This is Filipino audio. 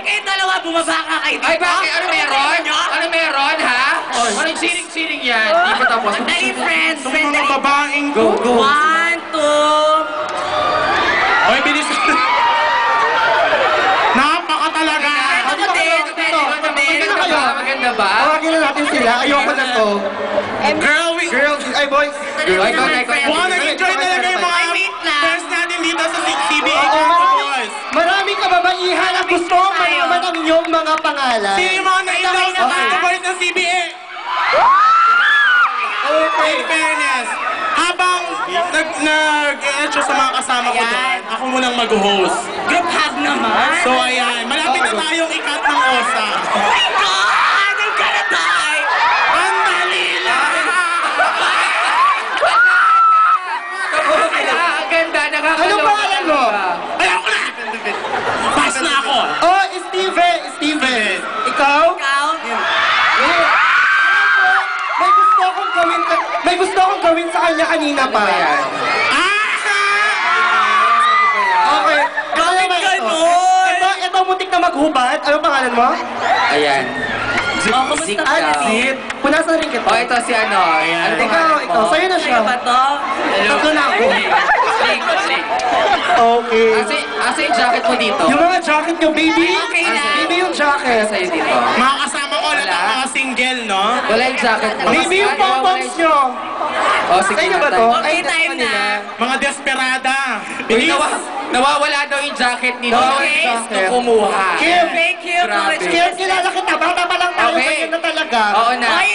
Ay, kayo dalawa, bumaba ka kayo dito. Ay, bakit? Ano meron? Ano meron, ha? Anong siring-siring yan? Di pa tapos. Sandali, friends. Itong mga Sandali. babaeng Go, go. 1, 2. Oy, bilis. Napaka talaga. Ako din. Maganda ba? Tawagin na natin sila. Ayoko na to. Girl, Girls, ay boys. Sandali Ikaw, naman, ikaw. friends. mukhang nag-enjoy talaga yung mga Ay, wait lang. friends natin dito sa CBA Oo, Campus. Maraming kababaihan ang gusto malaman ang inyong mga pangalan. Sino yung mga nailaw sa Okay. basketballers ng CBA? Okay. In fairness, habang nag-enjoy sa mga kasama ko Ayan. doon, ako munang mag-host. Group hug naman. So ayan, malapit na tayong ikat ng osa. Oh my God! I'm gonna die! Ang dali lang! Ang ganda, nakakaloka. Anong pangalan mo? Ayoko na! Pass na ako! Oh, Steven. Ikaw? Ikaw? May gusto akong gawin sa kanya kanina pa. Okay. Bakit Ito, ganun? ito muntik na maghubad. Anong pangalan mo? Ayan. Oh, kumusta ka na? Zip. Punasan rin kita. Oh, ito si ano. Ano pangalan Ikaw. mo? Sa'yo na siya. Sa'yo ba to? Tatlo na ako. Sling. Okay. Asa yung jacket mo dito? Yung mga jacket nyo, baby. Okay na. Baby yung jacket. Sa'yo dito. Mga kasama ko lang ang mga single, no? Wala yung jacket mo. Baby yung pom-poms nyo. Oh, sige. Sa inyo ba na to? tayo. Okay, time na. Mga desperada. Uy, Bilis! nawawala daw yung jacket ni Nawawala yung Nung kumuha. Kim. Thank you, Grabe. Coach. Kim, kilala kita. Bata pa lang tayo. Okay. Sa'yo na talaga. Oo na. Ay,